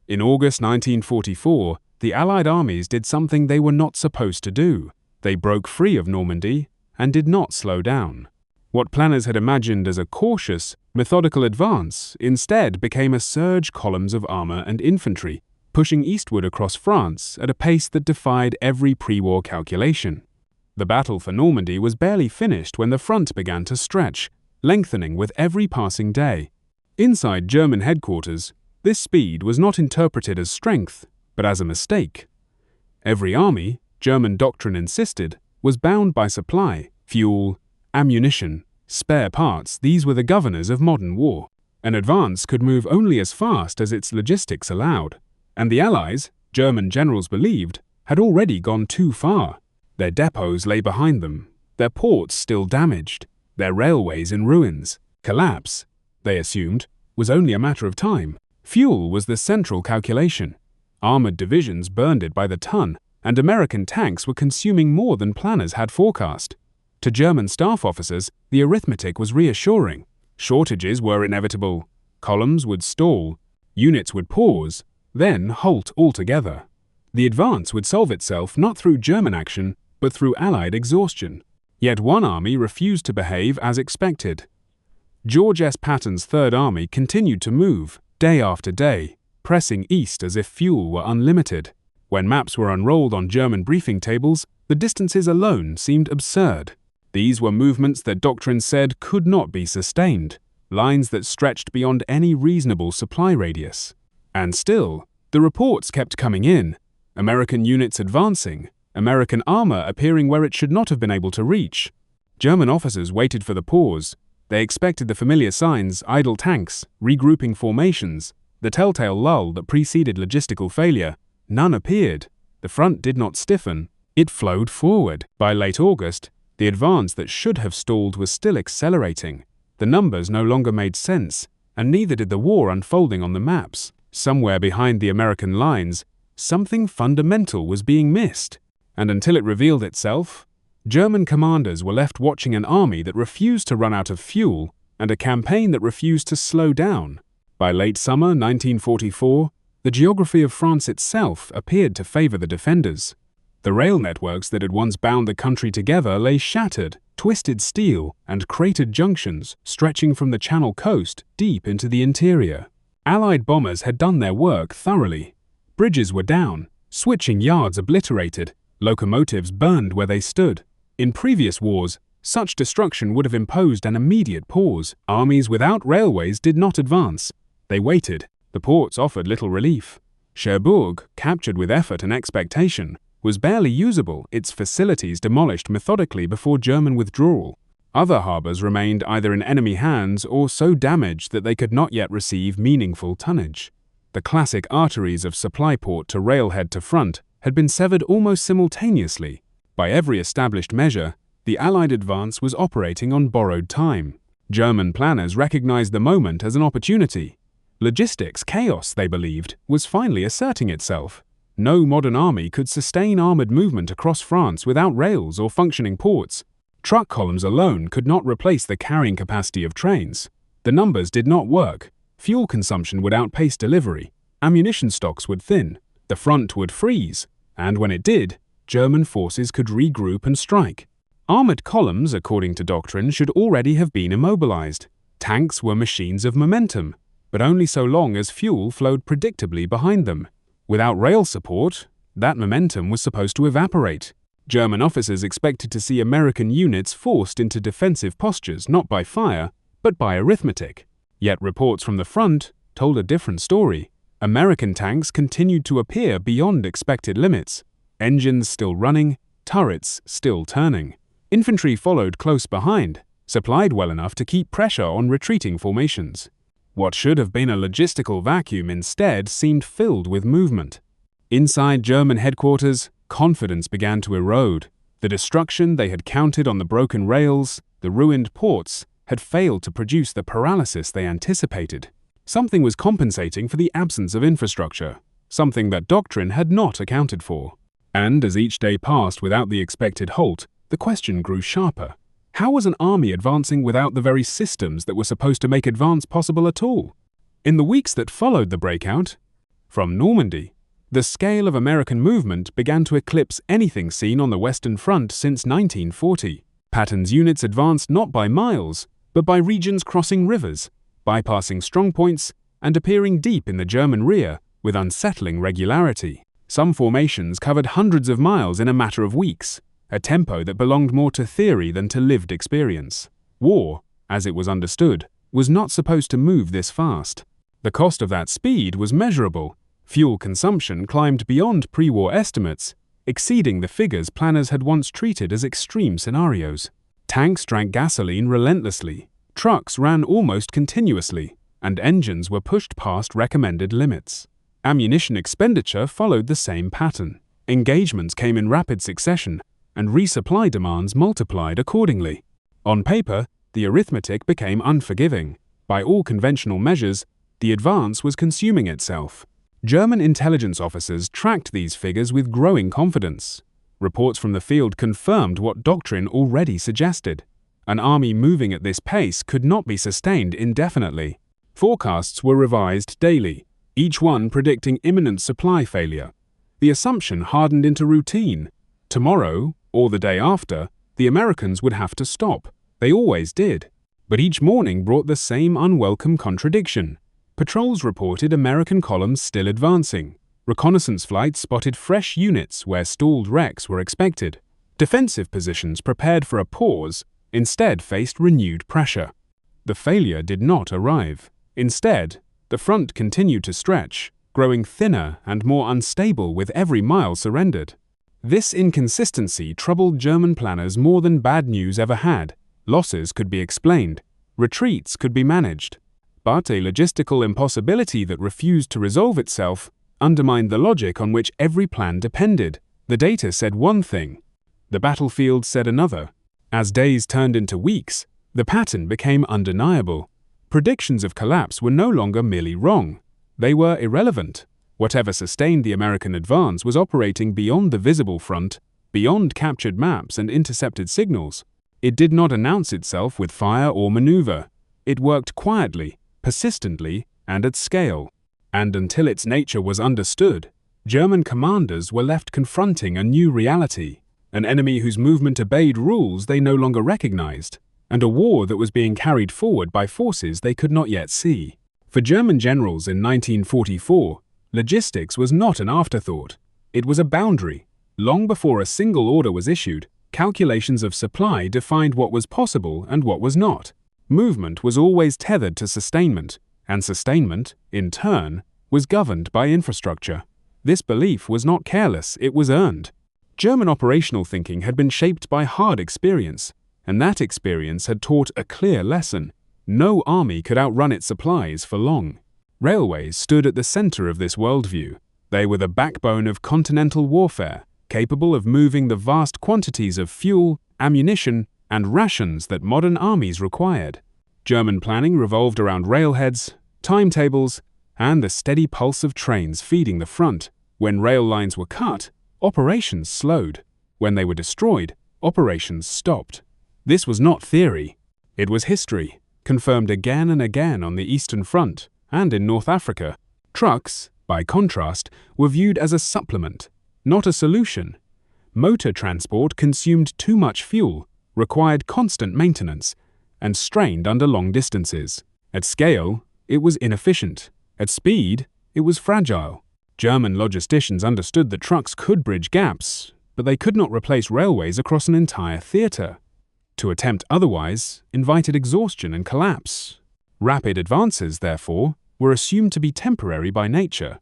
In August 1944, the Allied armies did something they were not supposed to do. They broke free of Normandy and did not slow down. What planners had imagined as a cautious, methodical advance instead became a surge columns of armor and infantry, pushing eastward across France at a pace that defied every pre-war calculation. The battle for Normandy was barely finished when the front began to stretch, lengthening with every passing day. Inside German headquarters, this speed was not interpreted as strength, but as a mistake. Every army, German doctrine insisted, was bound by supply, fuel, ammunition, spare parts. These were the governors of modern war. An advance could move only as fast as its logistics allowed, and the Allies, German generals believed, had already gone too far. Their depots lay behind them, their ports still damaged, their railways in ruins. Collapse, they assumed, was only a matter of time. Fuel was the central calculation. Armored divisions burned it by the ton, and American tanks were consuming more than planners had forecast. To German staff officers, the arithmetic was reassuring. Shortages were inevitable. Columns would stall, units would pause, then halt altogether. The advance would solve itself not through German action, but through Allied exhaustion. Yet one army refused to behave as expected. George S. Patton's Third Army continued to move, day after day, pressing east as if fuel were unlimited. When maps were unrolled on German briefing tables, the distances alone seemed absurd. These were movements that doctrine said could not be sustained, lines that stretched beyond any reasonable supply radius. And still, the reports kept coming in, American units advancing, American armor appearing where it should not have been able to reach. German officers waited for the pause. They expected the familiar signs, idle tanks, regrouping formations, the telltale lull that preceded logistical failure. None appeared. The front did not stiffen. It flowed forward. By late August, the advance that should have stalled was still accelerating. The numbers no longer made sense, and neither did the war unfolding on the maps. Somewhere behind the American lines, something fundamental was being missed. And until it revealed itself, German commanders were left watching an army that refused to run out of fuel and a campaign that refused to slow down. By late summer 1944, the geography of France itself appeared to favor the defenders. The rail networks that had once bound the country together lay shattered, twisted steel, and cratered junctions stretching from the Channel coast deep into the interior. Allied bombers had done their work thoroughly. Bridges were down, switching yards obliterated, locomotives burned where they stood. In previous wars, such destruction would have imposed an immediate pause. Armies without railways did not advance. They waited. The ports offered little relief. Cherbourg, captured with effort and expectation, was barely usable, its facilities demolished methodically before German withdrawal. Other harbors remained either in enemy hands or so damaged that they could not yet receive meaningful tonnage. The classic arteries of supply port to railhead to front had been severed almost simultaneously. By every established measure, the Allied advance was operating on borrowed time. German planners recognized the moment as an opportunity. Logistics chaos, they believed, was finally asserting itself. No modern army could sustain armored movement across France without rails or functioning ports. Truck columns alone could not replace the carrying capacity of trains. The numbers did not work. Fuel consumption would outpace delivery. Ammunition stocks would thin. The front would freeze. And when it did, German forces could regroup and strike. Armored columns, according to doctrine, should already have been immobilized. Tanks were machines of momentum, but only so long as fuel flowed predictably behind them. Without rail support, that momentum was supposed to evaporate. German officers expected to see American units forced into defensive postures not by fire, but by arithmetic. Yet reports from the front told a different story. American tanks continued to appear beyond expected limits. Engines still running, turrets still turning. Infantry followed close behind, supplied well enough to keep pressure on retreating formations. What should have been a logistical vacuum instead seemed filled with movement. Inside German headquarters, confidence began to erode. The destruction they had counted on the broken rails, the ruined ports, had failed to produce the paralysis they anticipated. Something was compensating for the absence of infrastructure, something that doctrine had not accounted for. And as each day passed without the expected halt, the question grew sharper. How was an army advancing without the very systems that were supposed to make advance possible at all? In the weeks that followed the breakout, From Normandy, the scale of American movement began to eclipse anything seen on the Western Front since 1940. Patton's units advanced not by miles, but by regions crossing rivers, bypassing strongpoints, and appearing deep in the German rear with unsettling regularity. Some formations covered hundreds of miles in a matter of weeks, a tempo that belonged more to theory than to lived experience. War, as it was understood, was not supposed to move this fast. The cost of that speed was measurable. Fuel consumption climbed beyond pre-war estimates, exceeding the figures planners had once treated as extreme scenarios. Tanks drank gasoline relentlessly, trucks ran almost continuously, and engines were pushed past recommended limits. Ammunition expenditure followed the same pattern. Engagements came in rapid succession, and resupply demands multiplied accordingly. On paper, the arithmetic became unforgiving. By all conventional measures, the advance was consuming itself. German intelligence officers tracked these figures with growing confidence. Reports from the field confirmed what doctrine already suggested. An army moving at this pace could not be sustained indefinitely. Forecasts were revised daily, each one predicting imminent supply failure. The assumption hardened into routine. Tomorrow, or the day after, the Americans would have to stop. They always did. But each morning brought the same unwelcome contradiction. Patrols reported American columns still advancing. Reconnaissance flights spotted fresh units where stalled wrecks were expected. Defensive positions prepared for a pause instead faced renewed pressure. The failure did not arrive. Instead, the front continued to stretch, growing thinner and more unstable with every mile surrendered. This inconsistency troubled German planners more than bad news ever had. Losses could be explained. Retreats could be managed. But a logistical impossibility that refused to resolve itself undermined the logic on which every plan depended. The data said one thing. The battlefield said another. As days turned into weeks, the pattern became undeniable. Predictions of collapse were no longer merely wrong. They were irrelevant. Whatever sustained the American advance was operating beyond the visible front, beyond captured maps and intercepted signals. It did not announce itself with fire or maneuver. It worked quietly, persistently, and at scale. And until its nature was understood, German commanders were left confronting a new reality, an enemy whose movement obeyed rules they no longer recognized, and a war that was being carried forward by forces they could not yet see. For German generals in 1944, logistics was not an afterthought. It was a boundary. Long before a single order was issued, calculations of supply defined what was possible and what was not. Movement was always tethered to sustainment, and sustainment, in turn, was governed by infrastructure. This belief was not careless, it was earned. German operational thinking had been shaped by hard experience, and that experience had taught a clear lesson. No army could outrun its supplies for long. Railways stood at the center of this worldview. They were the backbone of continental warfare, capable of moving the vast quantities of fuel, ammunition, and rations that modern armies required. German planning revolved around railheads, timetables, and the steady pulse of trains feeding the front. When rail lines were cut, operations slowed. When they were destroyed, operations stopped. This was not theory. It was history, confirmed again and again on the Eastern Front and in North Africa. Trucks, by contrast, were viewed as a supplement, not a solution. Motor transport consumed too much fuel, required constant maintenance, and strained under long distances. At scale, it was inefficient. At speed, it was fragile. German logisticians understood that trucks could bridge gaps, but they could not replace railways across an entire theater. To attempt otherwise invited exhaustion and collapse. Rapid advances, therefore, were assumed to be temporary by nature.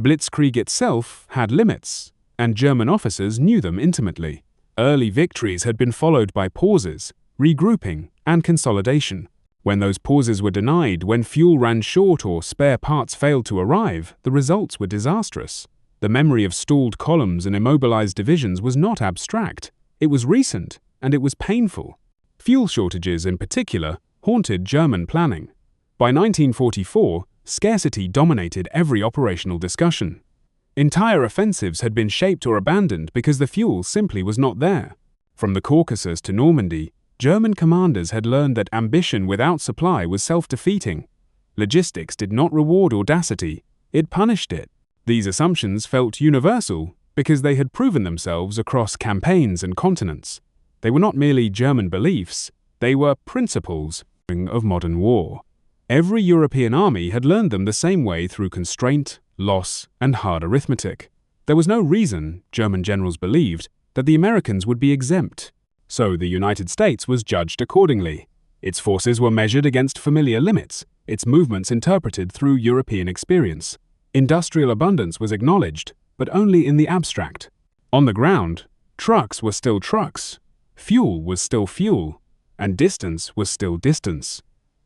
Blitzkrieg itself had limits, and German officers knew them intimately. Early victories had been followed by pauses, regrouping, and consolidation. When those pauses were denied, when fuel ran short or spare parts failed to arrive, the results were disastrous. The memory of stalled columns and immobilized divisions was not abstract. It was recent, and it was painful. Fuel shortages, in particular, haunted German planning. By 1944, scarcity dominated every operational discussion. Entire offensives had been shaped or abandoned because the fuel simply was not there. From the Caucasus to Normandy, German commanders had learned that ambition without supply was self-defeating. Logistics did not reward audacity, it punished it. These assumptions felt universal because they had proven themselves across campaigns and continents. They were not merely German beliefs, they were principles of modern war. Every European army had learned them the same way through constraint, loss, and hard arithmetic. There was no reason, German generals believed, that the Americans would be exempt. So the United States was judged accordingly. Its forces were measured against familiar limits, its movements interpreted through European experience. Industrial abundance was acknowledged, but only in the abstract. On the ground, trucks were still trucks, fuel was still fuel, and distance was still distance.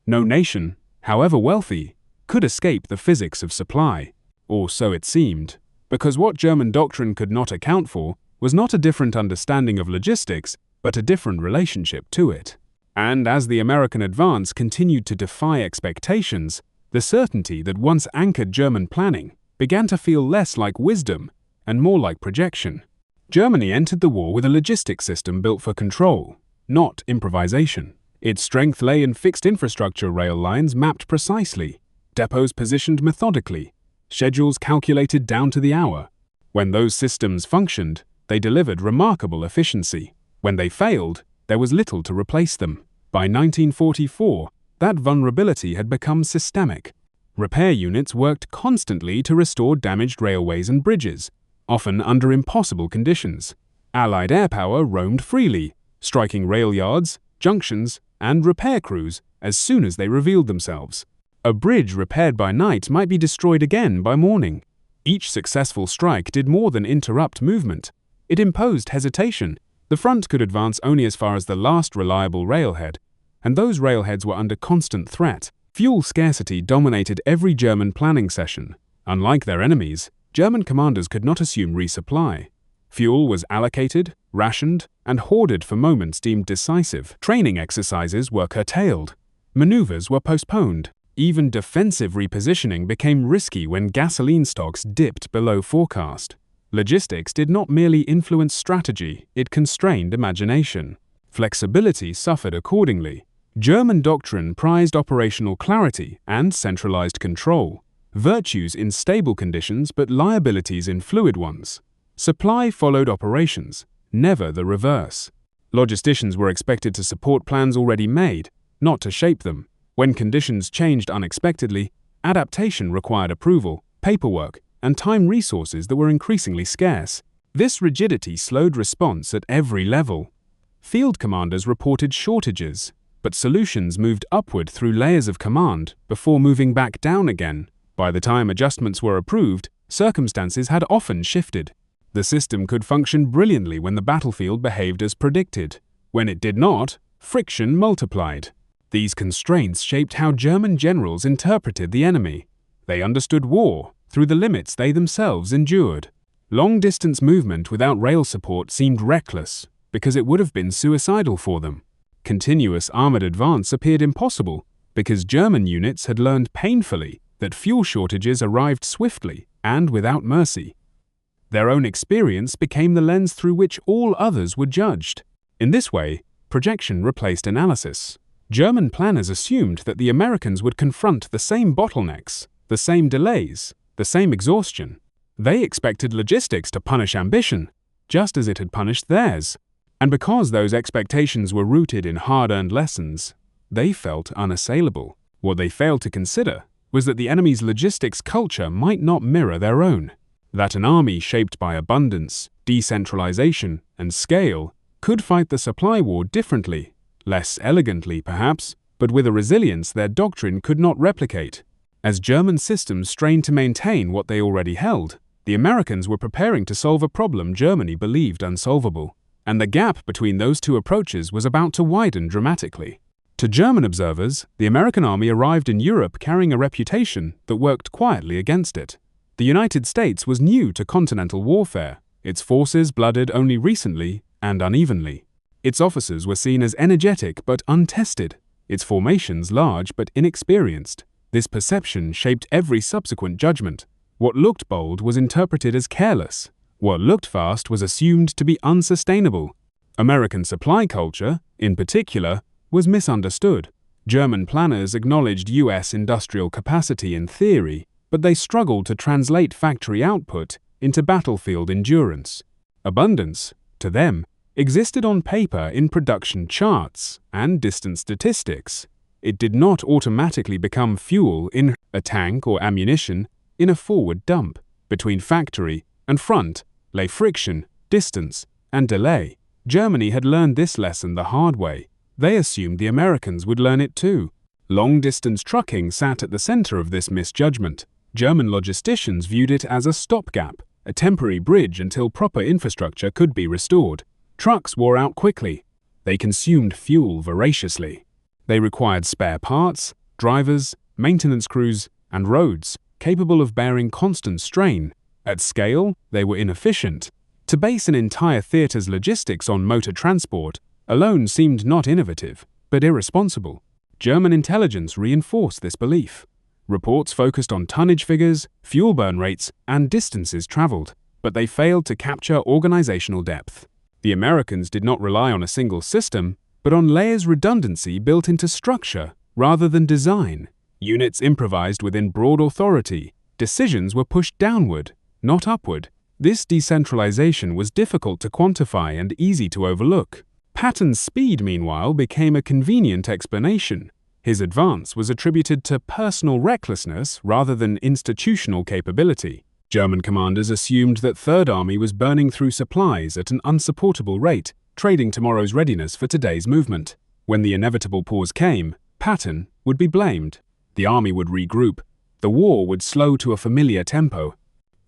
No nation, however wealthy, could escape the physics of supply, or so it seemed, because what German doctrine could not account for was not a different understanding of logistics, but a different relationship to it. And as the American advance continued to defy expectations, the certainty that once anchored German planning began to feel less like wisdom and more like projection. Germany entered the war with a logistics system built for control, not improvisation. Its strength lay in fixed infrastructure, rail lines mapped precisely, depots positioned methodically, schedules calculated down to the hour. When those systems functioned, they delivered remarkable efficiency. When they failed, there was little to replace them. By 1944, that vulnerability had become systemic. Repair units worked constantly to restore damaged railways and bridges, often under impossible conditions. Allied air power roamed freely, striking rail yards, junctions, and repair crews as soon as they revealed themselves. A bridge repaired by night might be destroyed again by morning. Each successful strike did more than interrupt movement. It imposed hesitation. The front could advance only as far as the last reliable railhead, and those railheads were under constant threat. Fuel scarcity dominated every German planning session. Unlike their enemies, German commanders could not assume resupply. Fuel was allocated, rationed, and hoarded for moments deemed decisive. Training exercises were curtailed. Maneuvers were postponed. Even defensive repositioning became risky when gasoline stocks dipped below forecast. Logistics did not merely influence strategy, it constrained imagination. Flexibility suffered accordingly. German doctrine prized operational clarity and centralized control, virtues in stable conditions but liabilities in fluid ones. Supply followed operations, never the reverse. Logisticians were expected to support plans already made, not to shape them. When conditions changed unexpectedly, adaptation required approval, paperwork, and time resources that were increasingly scarce. This rigidity slowed response at every level. Field commanders reported shortages, but solutions moved upward through layers of command before moving back down again. By the time adjustments were approved, circumstances had often shifted. The system could function brilliantly when the battlefield behaved as predicted. When it did not, friction multiplied. These constraints shaped how German generals interpreted the enemy. They understood war through the limits they themselves endured. Long-distance movement without rail support seemed reckless because it would have been suicidal for them. Continuous armored advance appeared impossible because German units had learned painfully that fuel shortages arrived swiftly and without mercy. Their own experience became the lens through which all others were judged. In this way, projection replaced analysis. German planners assumed that the Americans would confront the same bottlenecks, the same delays, the same exhaustion. They expected logistics to punish ambition, just as it had punished theirs. And because those expectations were rooted in hard-earned lessons, they felt unassailable. What they failed to consider was that the enemy's logistics culture might not mirror their own. That an army shaped by abundance, decentralization, and scale could fight the supply war differently, less elegantly perhaps, but with a resilience their doctrine could not replicate. As German systems strained to maintain what they already held, the Americans were preparing to solve a problem Germany believed unsolvable, and the gap between those two approaches was about to widen dramatically. To German observers, the American army arrived in Europe carrying a reputation that worked quietly against it. The United States was new to continental warfare, its forces blooded only recently and unevenly. Its officers were seen as energetic but untested, its formations large but inexperienced. This perception shaped every subsequent judgment. What looked bold was interpreted as careless. What looked fast was assumed to be unsustainable. American supply culture, in particular, was misunderstood. German planners acknowledged U.S. industrial capacity in theory, but they struggled to translate factory output into battlefield endurance. Abundance, to them, existed on paper in production charts and distance statistics. It did not automatically become fuel in a tank or ammunition in a forward dump. Between factory and front lay friction, distance, and delay. Germany had learned this lesson the hard way. They assumed the Americans would learn it too. Long-distance trucking sat at the center of this misjudgment. German logisticians viewed it as a stopgap, a temporary bridge until proper infrastructure could be restored. Trucks wore out quickly. They consumed fuel voraciously. They required spare parts, drivers, maintenance crews, and roads capable of bearing constant strain. At scale, they were inefficient. To base an entire theater's logistics on motor transport alone seemed not innovative, but irresponsible. German intelligence reinforced this belief. Reports focused on tonnage figures, fuel burn rates, and distances traveled, but they failed to capture organizational depth. The Americans did not rely on a single system, but on layers redundancy built into structure rather than design. Units improvised within broad authority. Decisions were pushed downward, not upward. This decentralization was difficult to quantify and easy to overlook. Patton's speed, meanwhile, became a convenient explanation. His advance was attributed to personal recklessness rather than institutional capability. German commanders assumed that Third Army was burning through supplies at an unsupportable rate, trading tomorrow's readiness for today's movement. When the inevitable pause came, Patton would be blamed. The army would regroup. The war would slow to a familiar tempo.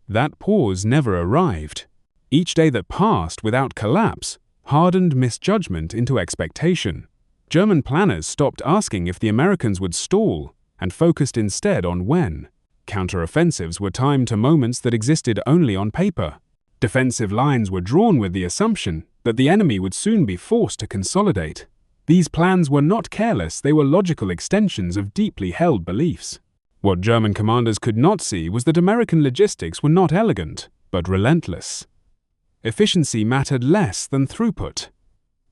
That pause never arrived. Each day that passed without collapse hardened misjudgment into expectation. German planners stopped asking if the Americans would stall and focused instead on when. Counteroffensives were timed to moments that existed only on paper. Defensive lines were drawn with the assumption that the enemy would soon be forced to consolidate. These plans were not careless, they were logical extensions of deeply held beliefs. What German commanders could not see was that American logistics were not elegant, but relentless. Efficiency mattered less than throughput.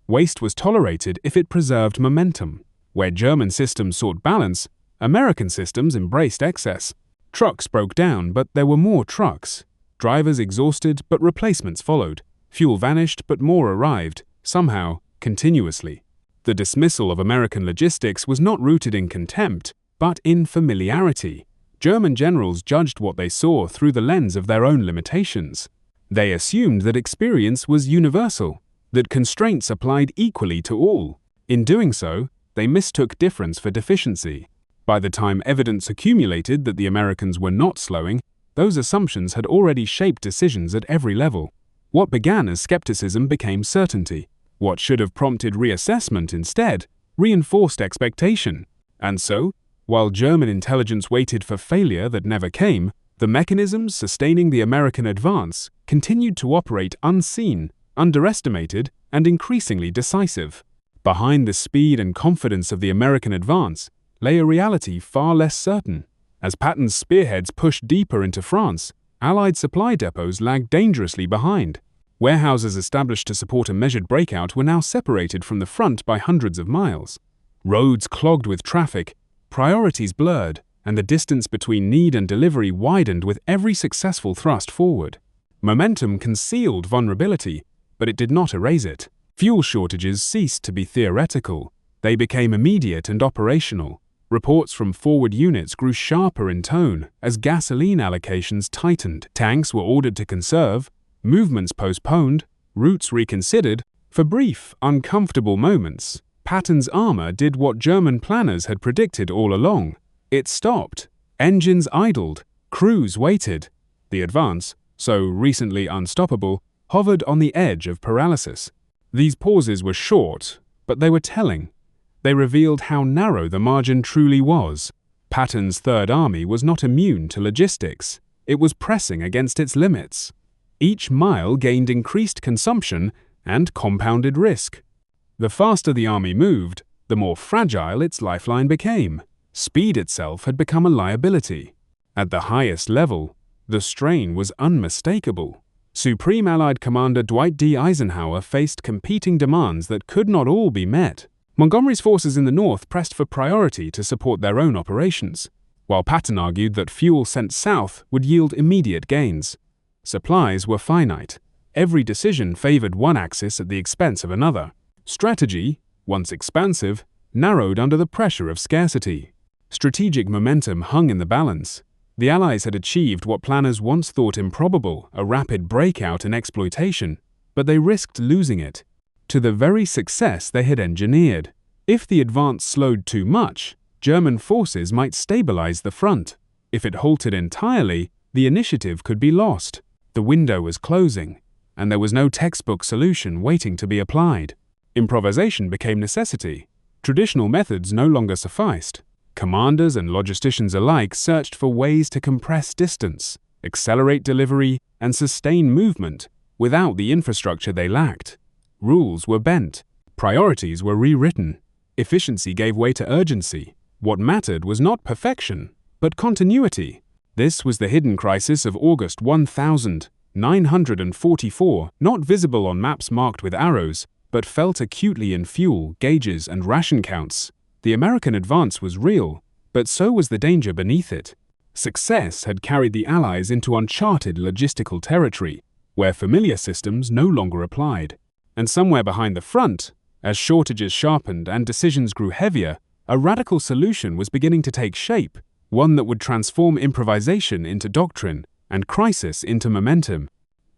Waste was tolerated if it preserved momentum. Where German systems sought balance, American systems embraced excess. Trucks broke down, but there were more trucks. Drivers exhausted, but replacements followed. Fuel vanished, but more arrived, somehow, continuously. The dismissal of American logistics was not rooted in contempt, but in familiarity. German generals judged what they saw through the lens of their own limitations. They assumed that experience was universal, that constraints applied equally to all. In doing so, they mistook difference for deficiency. By the time evidence accumulated that the Americans were not slowing, those assumptions had already shaped decisions at every level. What began as skepticism became certainty. What should have prompted reassessment instead reinforced expectation. And so, while German intelligence waited for failure that never came, the mechanisms sustaining the American advance continued to operate unseen, underestimated, and increasingly decisive. Behind the speed and confidence of the American advance lay a reality far less certain. As Patton's spearheads pushed deeper into France, Allied supply depots lagged dangerously behind. Warehouses established to support a measured breakout were now separated from the front by hundreds of miles. Roads clogged with traffic, priorities blurred, and the distance between need and delivery widened with every successful thrust forward. Momentum concealed vulnerability, but it did not erase it. Fuel shortages ceased to be theoretical. They became immediate and operational. Reports from forward units grew sharper in tone as gasoline allocations tightened. Tanks were ordered to conserve, movements postponed, routes reconsidered. For brief, uncomfortable moments, Patton's armor did what German planners had predicted all along. It stopped. Engines idled. Crews waited. The advance, so recently unstoppable, hovered on the edge of paralysis. These pauses were short, but they were telling. They revealed how narrow the margin truly was. Patton's Third Army was not immune to logistics. It was pressing against its limits. Each mile gained increased consumption and compounded risk. The faster the army moved, the more fragile its lifeline became. Speed itself had become a liability. At the highest level, the strain was unmistakable. Supreme Allied Commander Dwight D. Eisenhower faced competing demands that could not all be met. Montgomery's forces in the north pressed for priority to support their own operations. while Patton argued that fuel sent south would yield immediate gains. Supplies were finite. Every decision favored one axis at the expense of another. Strategy, once expansive, narrowed under the pressure of scarcity. Strategic momentum hung in the balance. The Allies had achieved what planners once thought improbable, a rapid breakout in exploitation, but they risked losing it to the very success they had engineered. If the advance slowed too much, German forces might stabilize the front. If it halted entirely, the initiative could be lost. The window was closing, and there was no textbook solution waiting to be applied. Improvisation became necessity. Traditional methods no longer sufficed. Commanders and logisticians alike searched for ways to compress distance, accelerate delivery, and sustain movement without the infrastructure they lacked. Rules were bent. Priorities were rewritten. Efficiency gave way to urgency. What mattered was not perfection, but continuity. This was the hidden crisis of August 1944, not visible on maps marked with arrows, but felt acutely in fuel, gauges, and ration counts. The American advance was real, but so was the danger beneath it. Success had carried the Allies into uncharted logistical territory, where familiar systems no longer applied. And somewhere behind the front, as shortages sharpened and decisions grew heavier, a radical solution was beginning to take shape, one that would transform improvisation into doctrine and crisis into momentum.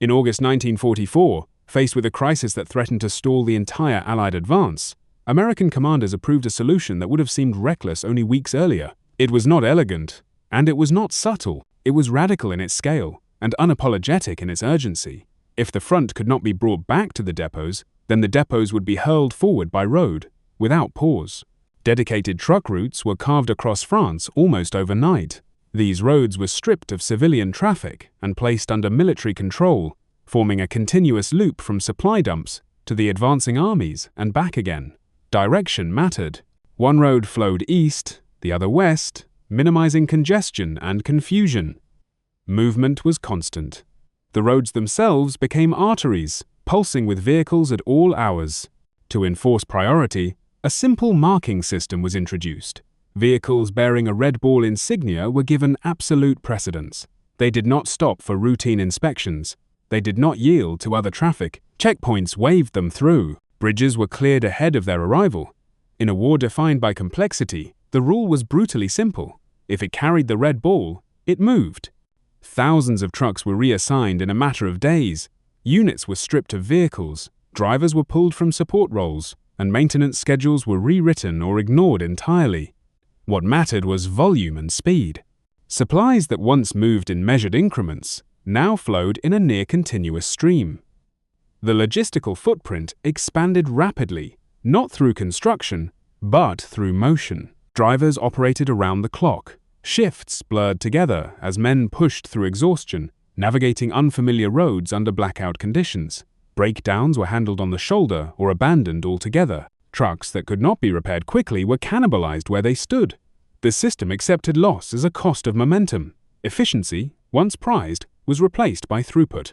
In August 1944, faced with a crisis that threatened to stall the entire Allied advance, American commanders approved a solution that would have seemed reckless only weeks earlier. It was not elegant, and it was not subtle. It was radical in its scale and unapologetic in its urgency. If the front could not be brought back to the depots, then the depots would be hurled forward by road, without pause. Dedicated truck routes were carved across France almost overnight. These roads were stripped of civilian traffic and placed under military control, forming a continuous loop from supply dumps to the advancing armies and back again. Direction mattered. One road flowed east, the other west, minimizing congestion and confusion. Movement was constant. The roads themselves became arteries, pulsing with vehicles at all hours. To enforce priority, a simple marking system was introduced. Vehicles bearing a red ball insignia were given absolute precedence. They did not stop for routine inspections. They did not yield to other traffic. Checkpoints waved them through. Bridges were cleared ahead of their arrival. In a war defined by complexity, the rule was brutally simple. If it carried the red ball, it moved. Thousands of trucks were reassigned in a matter of days. Units were stripped of vehicles, drivers were pulled from support roles, and maintenance schedules were rewritten or ignored entirely. What mattered was volume and speed. Supplies that once moved in measured increments now flowed in a near-continuous stream. The logistical footprint expanded rapidly, not through construction, but through motion. Drivers operated around the clock. Shifts blurred together as men pushed through exhaustion, navigating unfamiliar roads under blackout conditions. Breakdowns were handled on the shoulder or abandoned altogether. Trucks that could not be repaired quickly were cannibalized where they stood. The system accepted loss as a cost of momentum. Efficiency, once prized, was replaced by throughput.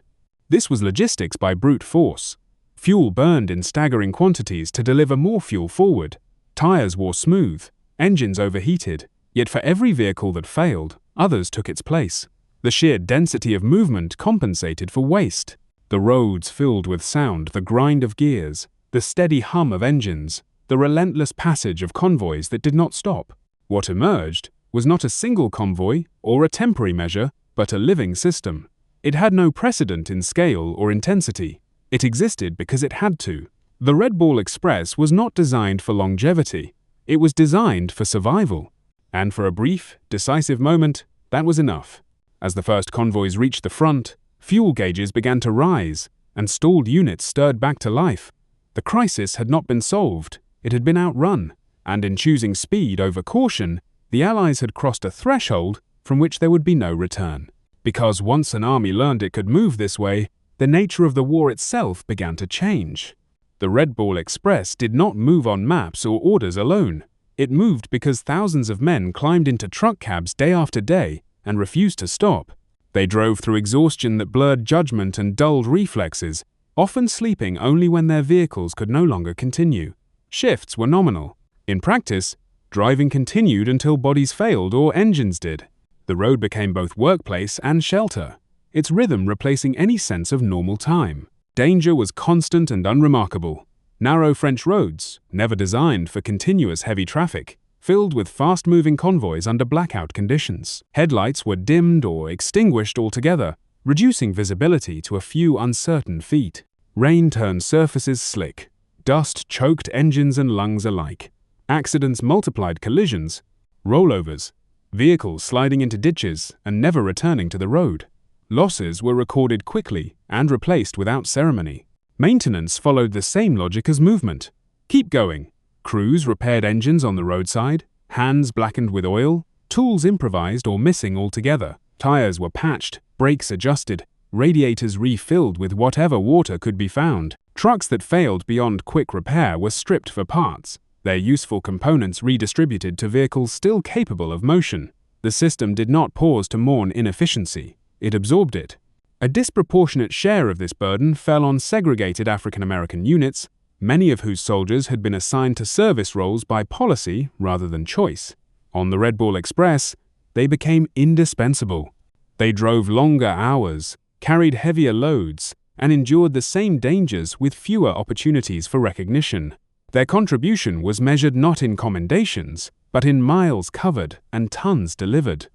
This was logistics by brute force. Fuel burned in staggering quantities to deliver more fuel forward. Tires wore smooth, engines overheated, yet for every vehicle that failed, others took its place. The sheer density of movement compensated for waste. The roads filled with sound, the grind of gears, the steady hum of engines, the relentless passage of convoys that did not stop. What emerged was not a single convoy or a temporary measure, but a living system. It had no precedent in scale or intensity. It existed because it had to. The Red Ball Express was not designed for longevity. It was designed for survival. And for a brief, decisive moment, that was enough. As the first convoys reached the front, fuel gauges began to rise, and stalled units stirred back to life. The crisis had not been solved. It had been outrun. And in choosing speed over caution, the Allies had crossed a threshold from which there would be no return. Because once an army learned it could move this way, the nature of the war itself began to change. The Red Ball Express did not move on maps or orders alone. It moved because thousands of men climbed into truck cabs day after day and refused to stop. They drove through exhaustion that blurred judgment and dulled reflexes, often sleeping only when their vehicles could no longer continue. Shifts were nominal. In practice, Driving continued until bodies failed or engines did. The road became both workplace and shelter, its rhythm replacing any sense of normal time. Danger was constant and unremarkable. Narrow French roads, never designed for continuous heavy traffic, filled with fast-moving convoys under blackout conditions. Headlights were dimmed or extinguished altogether, reducing visibility to a few uncertain feet. Rain turned surfaces slick. Dust choked engines and lungs alike. Accidents multiplied collisions, rollovers, vehicles sliding into ditches and never returning to the road. Losses were recorded quickly and replaced without ceremony. Maintenance followed the same logic as movement. Keep going. Crews repaired engines on the roadside, hands blackened with oil, tools improvised or missing altogether. Tires were patched, brakes adjusted, radiators refilled with whatever water could be found. Trucks that failed beyond quick repair were stripped for parts, their useful components redistributed to vehicles still capable of motion. The system did not pause to mourn inefficiency, it absorbed it. A disproportionate share of this burden fell on segregated African American units, many of whose soldiers had been assigned to service roles by policy rather than choice. On the Red Bull Express, they became indispensable. They drove longer hours, carried heavier loads, and endured the same dangers with fewer opportunities for recognition. Their contribution was measured not in commendations, but in miles covered and tons delivered.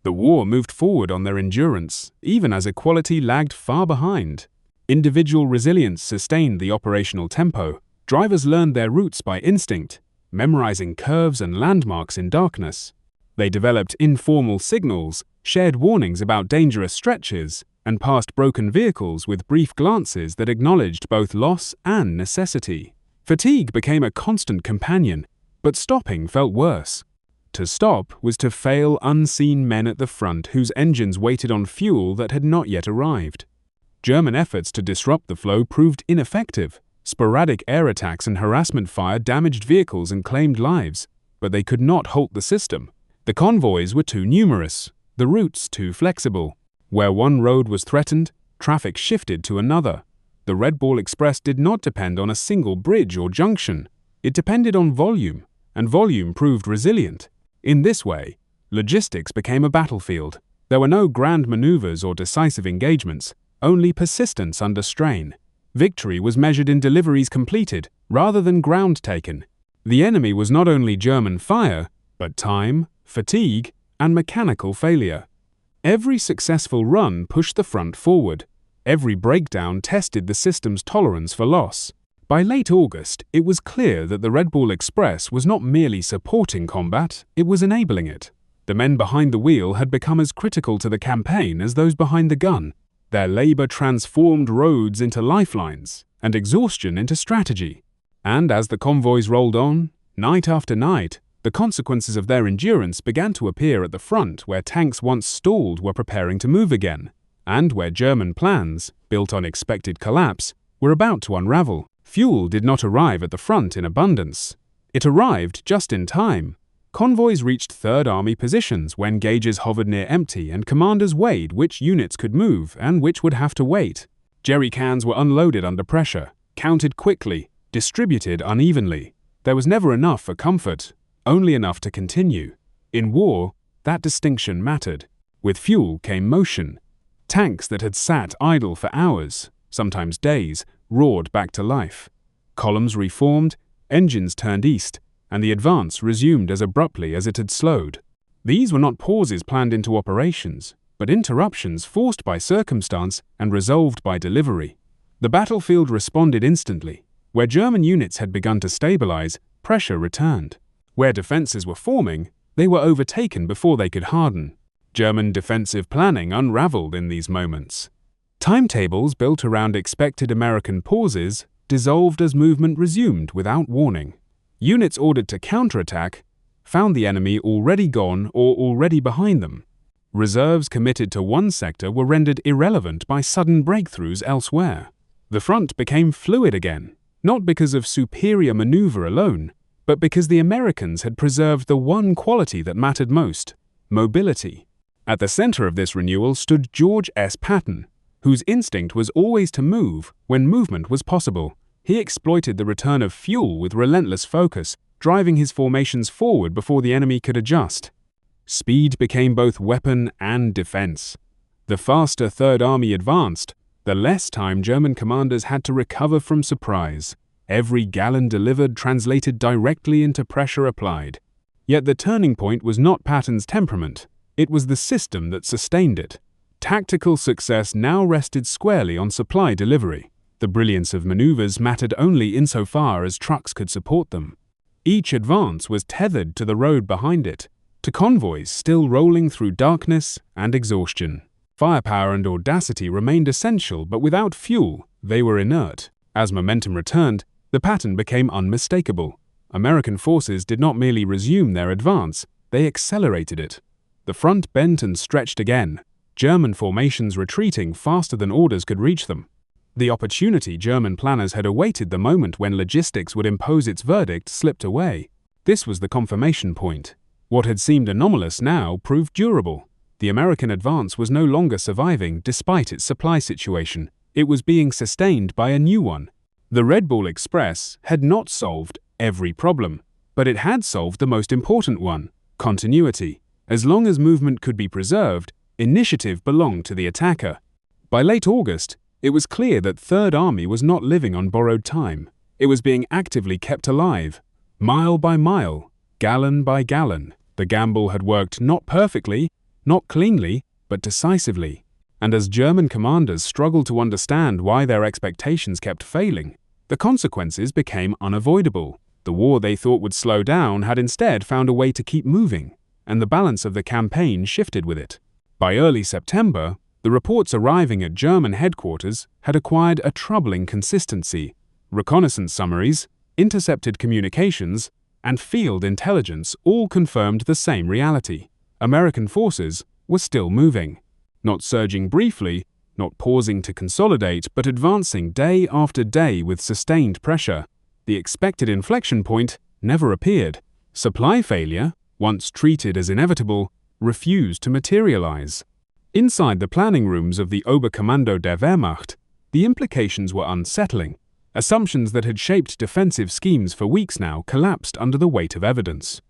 The war moved forward on their endurance, even as equality lagged far behind. Individual resilience sustained the operational tempo. Drivers learned their routes by instinct, memorizing curves and landmarks in darkness. They developed informal signals, shared warnings about dangerous stretches, and passed broken vehicles with brief glances that acknowledged both loss and necessity. Fatigue became a constant companion, but stopping felt worse. To stop was to fail unseen men at the front whose engines waited on fuel that had not yet arrived. German efforts to disrupt the flow proved ineffective. Sporadic air attacks and harassment fire damaged vehicles and claimed lives, but they could not halt the system. The convoys were too numerous, the routes too flexible. Where one road was threatened, traffic shifted to another. The Red Bull Express did not depend on a single bridge or junction. It depended on volume, and volume proved resilient. In this way, logistics became a battlefield. There were no grand maneuvers or decisive engagements, only persistence under strain. Victory was measured in deliveries completed, rather than ground taken. The enemy was not only German fire, but time, fatigue, and mechanical failure. Every successful run pushed the front forward. Every breakdown tested the system's tolerance for loss. By late August, it was clear that the Red Bull Express was not merely supporting combat, it was enabling it. The men behind the wheel had become as critical to the campaign as those behind the gun. Their labor transformed roads into lifelines and exhaustion into strategy. And as the convoys rolled on, night after night, the consequences of their endurance began to appear at the front where tanks once stalled were preparing to move again, and where German plans, built on expected collapse, were about to unravel. Fuel did not arrive at the front in abundance. It arrived just in time. Convoys reached Third Army positions when gauges hovered near empty and commanders weighed which units could move and which would have to wait. Jerry cans were unloaded under pressure, counted quickly, distributed unevenly. There was never enough for comfort, only enough to continue. In war, that distinction mattered. With fuel came motion. Tanks that had sat idle for hours, sometimes days, roared back to life. Columns reformed, engines turned east, and the advance resumed as abruptly as it had slowed. These were not pauses planned into operations, but interruptions forced by circumstance and resolved by delivery. The battlefield responded instantly. Where German units had begun to stabilize, pressure returned. Where defenses were forming, they were overtaken before they could harden. German defensive planning unraveled in these moments. Timetables built around expected American pauses dissolved as movement resumed without warning. Units ordered to counterattack found the enemy already gone or already behind them. Reserves committed to one sector were rendered irrelevant by sudden breakthroughs elsewhere. The front became fluid again, not because of superior maneuver alone, but because the Americans had preserved the one quality that mattered most: mobility. At the center of this renewal stood George S. Patton, whose instinct was always to move when movement was possible. He exploited the return of fuel with relentless focus, driving his formations forward before the enemy could adjust. Speed became both weapon and defense. The faster Third Army advanced, the less time German commanders had to recover from surprise. Every gallon delivered translated directly into pressure applied. Yet the turning point was not Patton's temperament. It was the system that sustained it. Tactical success now rested squarely on supply delivery. The brilliance of maneuvers mattered only insofar as trucks could support them. Each advance was tethered to the road behind it, to convoys still rolling through darkness and exhaustion. Firepower and audacity remained essential, but without fuel, they were inert. As momentum returned, the pattern became unmistakable. American forces did not merely resume their advance, they accelerated it. The front bent and stretched again, German formations retreating faster than orders could reach them. The opportunity German planners had awaited the moment when logistics would impose its verdict slipped away. This was the confirmation point. What had seemed anomalous now proved durable. The American advance was no longer surviving despite its supply situation. It was being sustained by a new one. The Red Bull Express had not solved every problem, but it had solved the most important one: continuity. As long as movement could be preserved, initiative belonged to the attacker. By late August, it was clear that Third Army was not living on borrowed time. It was being actively kept alive. Mile by mile, gallon by gallon, the gamble had worked not perfectly, not cleanly, but decisively. And as German commanders struggled to understand why their expectations kept failing, the consequences became unavoidable. The war they thought would slow down had instead found a way to keep moving, and the balance of the campaign shifted with it. By early September, the reports arriving at German headquarters had acquired a troubling consistency. Reconnaissance summaries, intercepted communications, and field intelligence all confirmed the same reality. American forces were still moving, not surging briefly, not pausing to consolidate, but advancing day after day with sustained pressure. The expected inflection point never appeared. Supply failure, once treated as inevitable, refused to materialize. Inside the planning rooms of the Oberkommando der Wehrmacht, the implications were unsettling. Assumptions that had shaped defensive schemes for weeks now collapsed under the weight of evidence.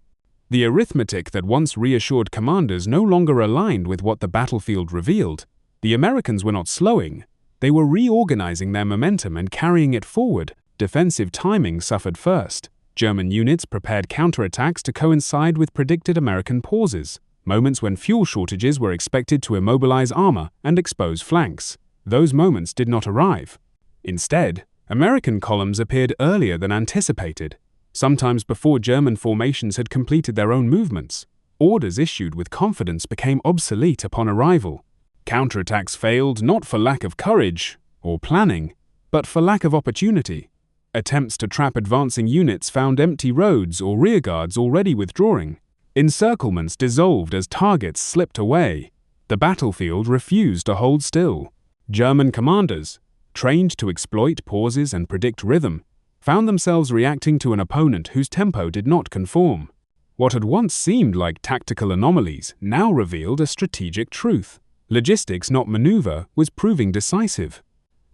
The arithmetic that once reassured commanders no longer aligned with what the battlefield revealed. The Americans were not slowing, they were reorganizing their momentum and carrying it forward. Defensive timing suffered first. German units prepared counterattacks to coincide with predicted American pauses, moments when fuel shortages were expected to immobilize armor and expose flanks. Those moments did not arrive. Instead, American columns appeared earlier than anticipated, sometimes before German formations had completed their own movements. Orders issued with confidence became obsolete upon arrival. Counterattacks failed not for lack of courage or planning, but for lack of opportunity. Attempts to trap advancing units found empty roads or rearguards already withdrawing. Encirclements dissolved as targets slipped away. The battlefield refused to hold still. German commanders, trained to exploit pauses and predict rhythm, found themselves reacting to an opponent whose tempo did not conform. What had once seemed like tactical anomalies now revealed a strategic truth. Logistics, not maneuver, was proving decisive.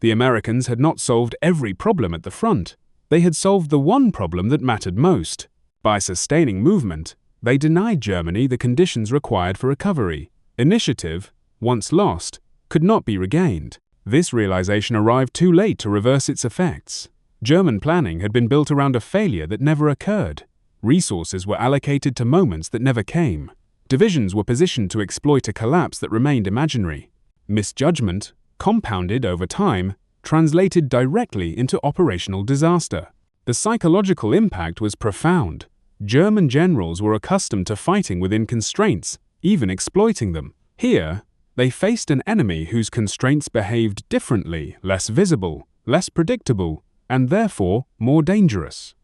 The Americans had not solved every problem at the front. They had solved the one problem that mattered most. By sustaining movement, they denied Germany the conditions required for recovery. Initiative, once lost, could not be regained. This realization arrived too late to reverse its effects. German planning had been built around a failure that never occurred. Resources were allocated to moments that never came. Divisions were positioned to exploit a collapse that remained imaginary. Misjudgment, compounded over time, translated directly into operational disaster. The psychological impact was profound. German generals were accustomed to fighting within constraints, even exploiting them. Here, they faced an enemy whose constraints behaved differently, less visible, less predictable, and therefore more dangerous.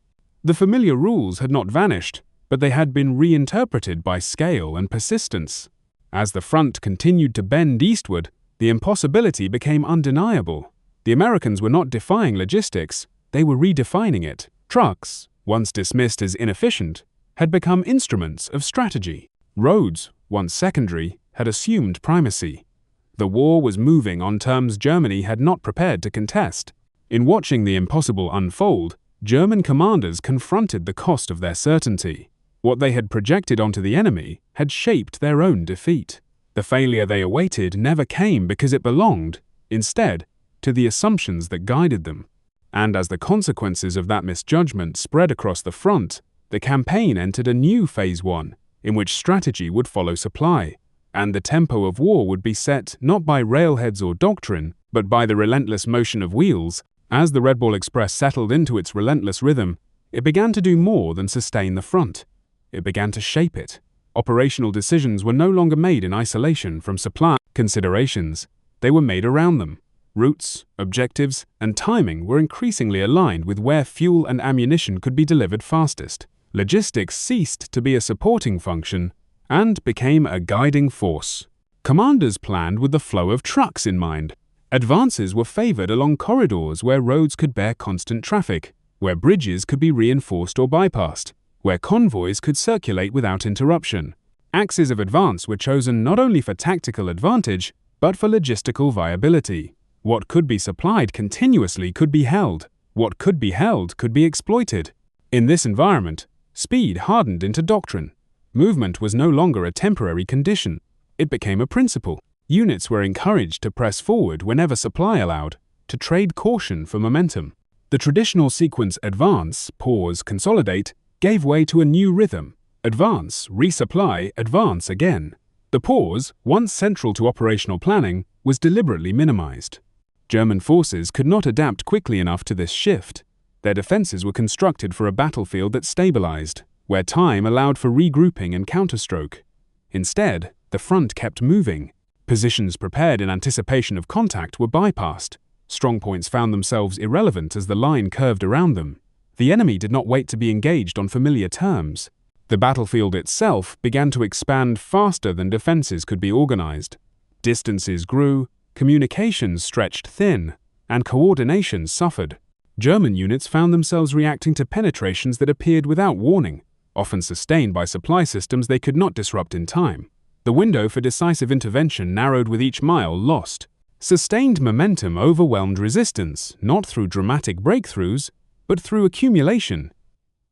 The familiar rules had not vanished, but they had been reinterpreted by scale and persistence. As the front continued to bend eastward, the impossibility became undeniable. The Americans were not defying logistics, they were redefining it. Trucks, once dismissed as inefficient, had become instruments of strategy. Roads, once secondary, had assumed primacy. The war was moving on terms Germany had not prepared to contest. In watching the impossible unfold, German commanders confronted the cost of their certainty. What they had projected onto the enemy had shaped their own defeat. The failure they awaited never came because it belonged, instead, to the assumptions that guided them. And as the consequences of that misjudgment spread across the front, the campaign entered a new phase 1, in which strategy would follow supply, and the tempo of war would be set not by railheads or doctrine, but by the relentless motion of wheels. As the Red Ball Express settled into its relentless rhythm, it began to do more than sustain the front. It began to shape it. Operational decisions were no longer made in isolation from supply considerations. They were made around them. Routes, objectives, and timing were increasingly aligned with where fuel and ammunition could be delivered fastest. Logistics ceased to be a supporting function and became a guiding force. Commanders planned with the flow of trucks in mind. Advances were favored along corridors where roads could bear constant traffic, where bridges could be reinforced or bypassed, where convoys could circulate without interruption. Axes of advance were chosen not only for tactical advantage, but for logistical viability. What could be supplied continuously could be held. What could be held could be exploited. In this environment, speed hardened into doctrine. Movement was no longer a temporary condition. It became a principle. Units were encouraged to press forward whenever supply allowed, to trade caution for momentum. The traditional sequence advance, pause, consolidate gave way to a new rhythm. Advance, resupply, advance again. The pause, once central to operational planning, was deliberately minimized. German forces could not adapt quickly enough to this shift. Their defenses were constructed for a battlefield that stabilized, where time allowed for regrouping and counterstroke. Instead, the front kept moving. Positions prepared in anticipation of contact were bypassed. Strongpoints found themselves irrelevant as the line curved around them. The enemy did not wait to be engaged on familiar terms. The battlefield itself began to expand faster than defenses could be organized. Distances grew, communications stretched thin, and coordination suffered. German units found themselves reacting to penetrations that appeared without warning, often sustained by supply systems they could not disrupt in time. The window for decisive intervention narrowed with each mile lost. Sustained momentum overwhelmed resistance, not through dramatic breakthroughs, but through accumulation.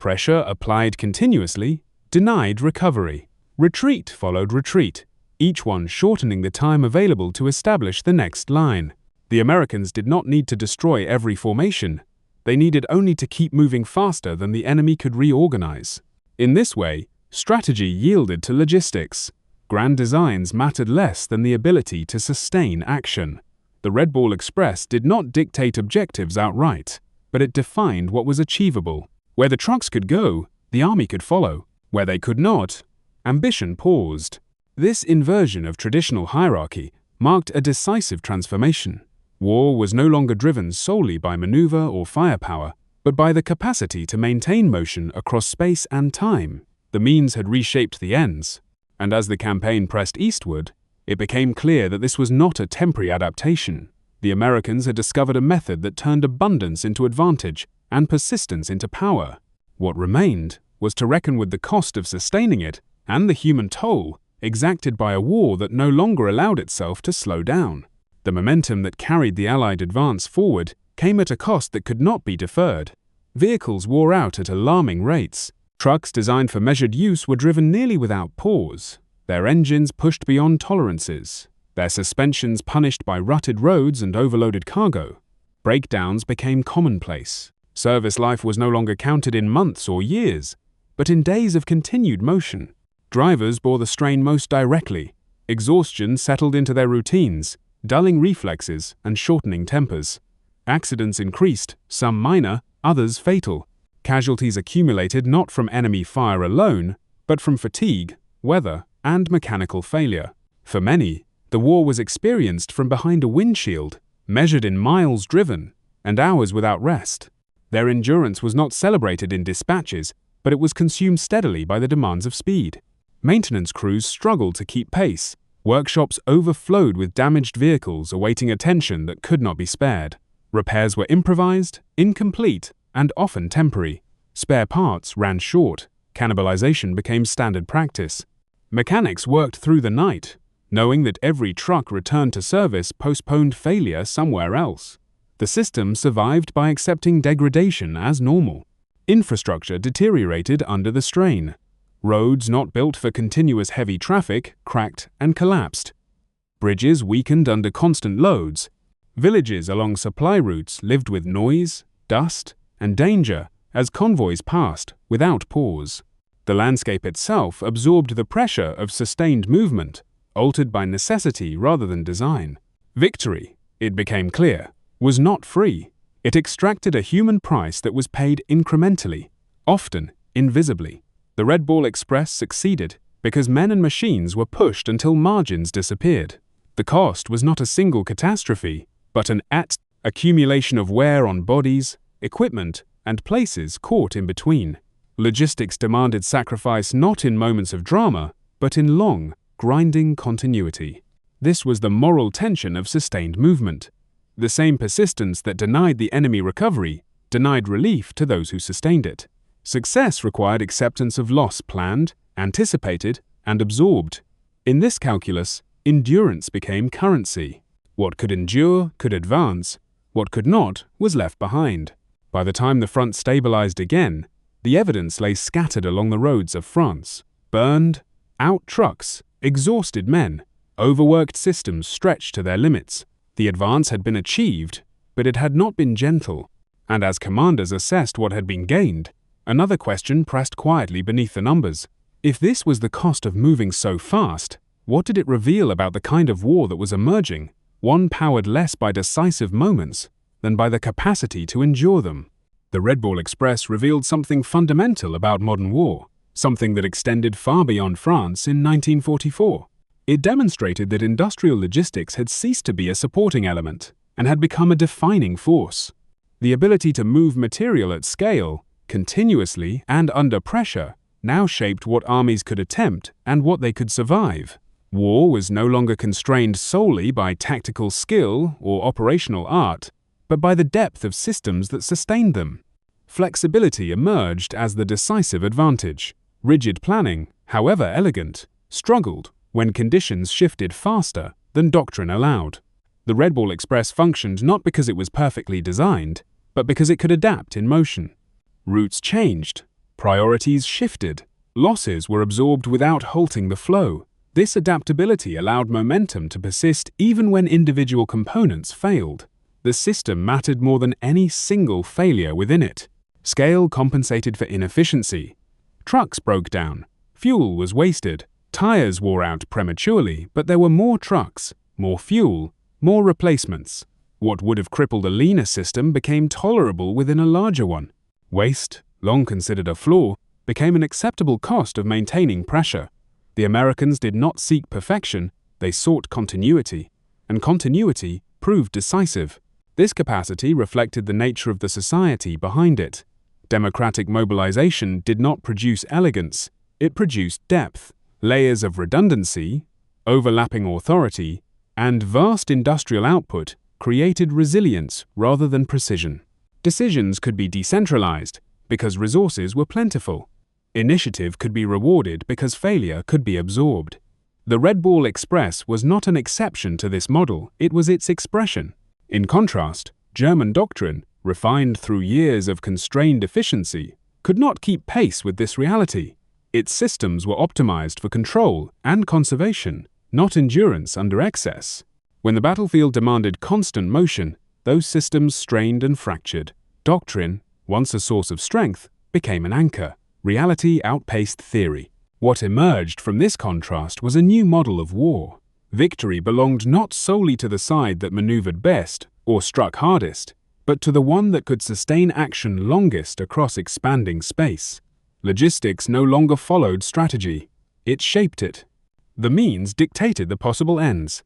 Pressure applied continuously denied recovery. Retreat followed retreat, each one shortening the time available to establish the next line. The Americans did not need to destroy every formation. They needed only to keep moving faster than the enemy could reorganize. In this way, strategy yielded to logistics. Grand designs mattered less than the ability to sustain action. The Red Ball Express did not dictate objectives outright, but it defined what was achievable. Where the trucks could go, the army could follow. Where they could not, ambition paused. This inversion of traditional hierarchy marked a decisive transformation. War was no longer driven solely by maneuver or firepower, but by the capacity to maintain motion across space and time. The means had reshaped the ends, and as the campaign pressed eastward, it became clear that this was not a temporary adaptation. The Americans had discovered a method that turned abundance into advantage and persistence into power. What remained was to reckon with the cost of sustaining it and the human toll exacted by a war that no longer allowed itself to slow down. The momentum that carried the Allied advance forward came at a cost that could not be deferred. Vehicles wore out at alarming rates. Trucks designed for measured use were driven nearly without pause, their engines pushed beyond tolerances, their suspensions punished by rutted roads and overloaded cargo. Breakdowns became commonplace. Service life was no longer counted in months or years, but in days of continued motion. Drivers bore the strain most directly. Exhaustion settled into their routines, dulling reflexes and shortening tempers. Accidents increased, some minor, others fatal. Casualties accumulated not from enemy fire alone, but from fatigue, weather, and mechanical failure. For many, the war was experienced from behind a windshield, measured in miles driven, and hours without rest. Their endurance was not celebrated in dispatches, but it was consumed steadily by the demands of speed. Maintenance crews struggled to keep pace. Workshops overflowed with damaged vehicles awaiting attention that could not be spared. Repairs were improvised, incomplete, and often temporary. Spare parts ran short. Cannibalization became standard practice. Mechanics worked through the night, knowing that every truck returned to service postponed failure somewhere else. The system survived by accepting degradation as normal. Infrastructure deteriorated under the strain. Roads not built for continuous heavy traffic cracked and collapsed. Bridges weakened under constant loads. Villages along supply routes lived with noise, dust, and danger as convoys passed without pause. The landscape itself absorbed the pressure of sustained movement, altered by necessity rather than design. Victory, it became clear, was not free. It extracted a human price that was paid incrementally, often invisibly. The Red Ball Express succeeded because men and machines were pushed until margins disappeared. The cost was not a single catastrophe, but an accumulation of wear on bodies, equipment, and places caught in between. Logistics demanded sacrifice not in moments of drama, but in long, grinding continuity. This was the moral tension of sustained movement. The same persistence that denied the enemy recovery, denied relief to those who sustained it. Success required acceptance of loss planned, anticipated, and absorbed. In this calculus, endurance became currency. What could endure could advance, what could not was left behind. By the time the front stabilized again, the evidence lay scattered along the roads of France. Burned, out trucks, exhausted men, overworked systems stretched to their limits. The advance had been achieved, but it had not been gentle. And as commanders assessed what had been gained, another question pressed quietly beneath the numbers. If this was the cost of moving so fast, what did it reveal about the kind of war that was emerging, one powered less by decisive moments than by the capacity to endure them? The Red Ball Express revealed something fundamental about modern war, something that extended far beyond France in 1944. It demonstrated that industrial logistics had ceased to be a supporting element and had become a defining force. The ability to move material at scale, continuously and under pressure, now shaped what armies could attempt and what they could survive. War was no longer constrained solely by tactical skill or operational art, but by the depth of systems that sustained them. Flexibility emerged as the decisive advantage. Rigid planning, however elegant, struggled when conditions shifted faster than doctrine allowed. The Red Ball Express functioned not because it was perfectly designed, but because it could adapt in motion. Routes changed, priorities shifted, losses were absorbed without halting the flow. This adaptability allowed momentum to persist even when individual components failed. The system mattered more than any single failure within it. Scale compensated for inefficiency. Trucks broke down, fuel was wasted, tires wore out prematurely, but there were more trucks, more fuel, more replacements. What would have crippled a leaner system became tolerable within a larger one. Waste, long considered a flaw, became an acceptable cost of maintaining pressure. The Americans did not seek perfection, they sought continuity, and continuity proved decisive. This capacity reflected the nature of the society behind it. Democratic mobilization did not produce elegance, it produced depth, layers of redundancy, overlapping authority, and vast industrial output created resilience rather than precision. Decisions could be decentralized because resources were plentiful. Initiative could be rewarded because failure could be absorbed. The Red Ball Express was not an exception to this model, it was its expression. In contrast, German doctrine, refined through years of constrained efficiency, could not keep pace with this reality. Its systems were optimized for control and conservation, not endurance under excess. When the battlefield demanded constant motion, those systems strained and fractured. Doctrine, once a source of strength, became an anchor. Reality outpaced theory. What emerged from this contrast was a new model of war. Victory belonged not solely to the side that maneuvered best or struck hardest, but to the one that could sustain action longest across expanding space. Logistics no longer followed strategy. It shaped it. The means dictated the possible ends.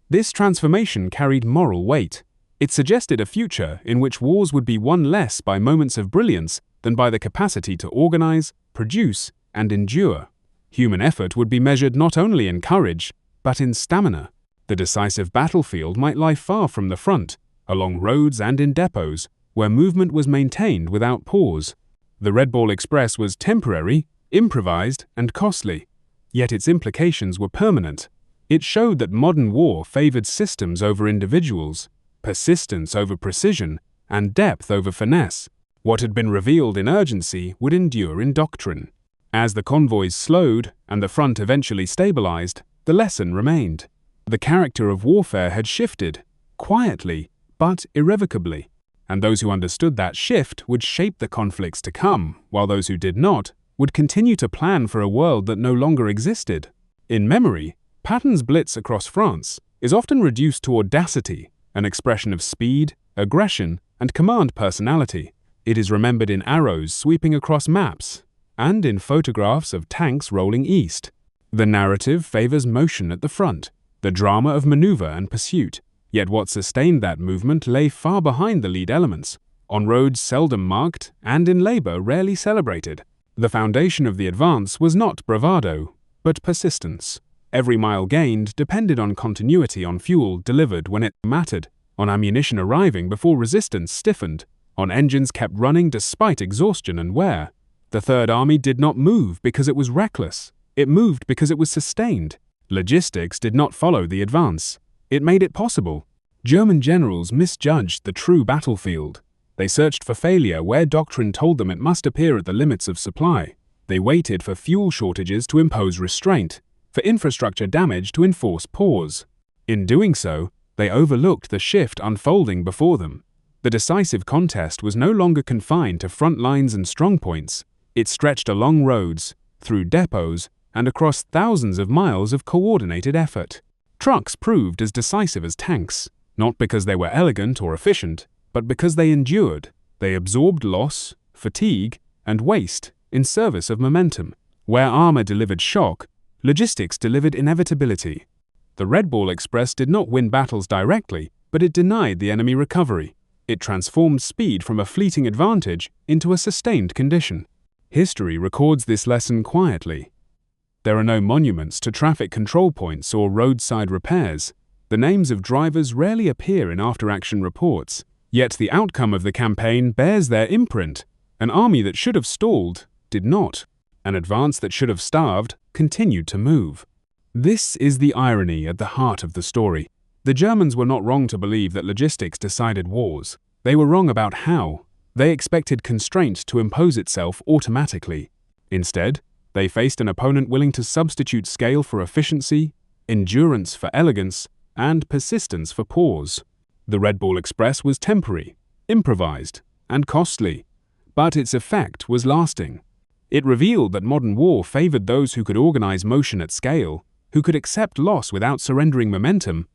This transformation carried moral weight. It suggested a future in which wars would be won less by moments of brilliance than by the capacity to organize, produce, and endure. Human effort would be measured not only in courage, but in stamina. The decisive battlefield might lie far from the front, along roads and in depots, where movement was maintained without pause. The Red Ball Express was temporary, improvised, and costly, yet its implications were permanent. It showed that modern war favored systems over individuals, persistence over precision, and depth over finesse. What had been revealed in urgency would endure in doctrine. As the convoys slowed and the front eventually stabilized, the lesson remained. The character of warfare had shifted, quietly but irrevocably, and those who understood that shift would shape the conflicts to come, while those who did not would continue to plan for a world that no longer existed. In memory, Patton's Blitz across France is often reduced to audacity, an expression of speed, aggression, and command personality. It is remembered in arrows sweeping across maps, and in photographs of tanks rolling east. The narrative favors motion at the front, the drama of maneuver and pursuit. Yet what sustained that movement lay far behind the lead elements, on roads seldom marked and in labor rarely celebrated. The foundation of the advance was not bravado, but persistence. Every mile gained depended on continuity, on fuel delivered when it mattered, on ammunition arriving before resistance stiffened, on engines kept running despite exhaustion and wear. The Third Army did not move because it was reckless. It moved because it was sustained. Logistics did not follow the advance. It made it possible. German generals misjudged the true battlefield. They searched for failure where doctrine told them it must appear at the limits of supply. They waited for fuel shortages to impose restraint, for infrastructure damage to enforce pause. In doing so, they overlooked the shift unfolding before them. The decisive contest was no longer confined to front lines and strongpoints. It stretched along roads, through depots, and across thousands of miles of coordinated effort. Trucks proved as decisive as tanks, not because they were elegant or efficient, but because they endured. They absorbed loss, fatigue, and waste in service of momentum. Where armor delivered shock, logistics delivered inevitability. The Red Ball Express did not win battles directly, but it denied the enemy recovery. It transformed speed from a fleeting advantage into a sustained condition. History records this lesson quietly. There are no monuments to traffic control points or roadside repairs. The names of drivers rarely appear in after-action reports. Yet the outcome of the campaign bears their imprint. An army that should have stalled did not. An advance that should have starved continued to move. This is the irony at the heart of the story. The Germans were not wrong to believe that logistics decided wars. They were wrong about how. They expected constraint to impose itself automatically. Instead, they faced an opponent willing to substitute scale for efficiency, endurance for elegance, and persistence for pause. The Red Ball Express was temporary, improvised, and costly, but its effect was lasting. It revealed that modern war favored those who could organize motion at scale, who could accept loss without surrendering momentum,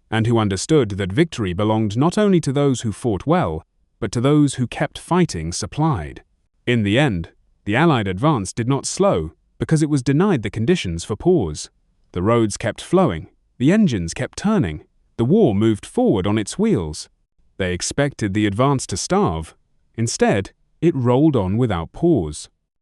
and who understood that victory belonged not only to those who fought well, but to those who kept fighting supplied. In the end, the Allied advance did not slow because it was denied the conditions for pause. The roads kept flowing, the engines kept turning, the war moved forward on its wheels. They expected the advance to starve. Instead, it rolled on without pause.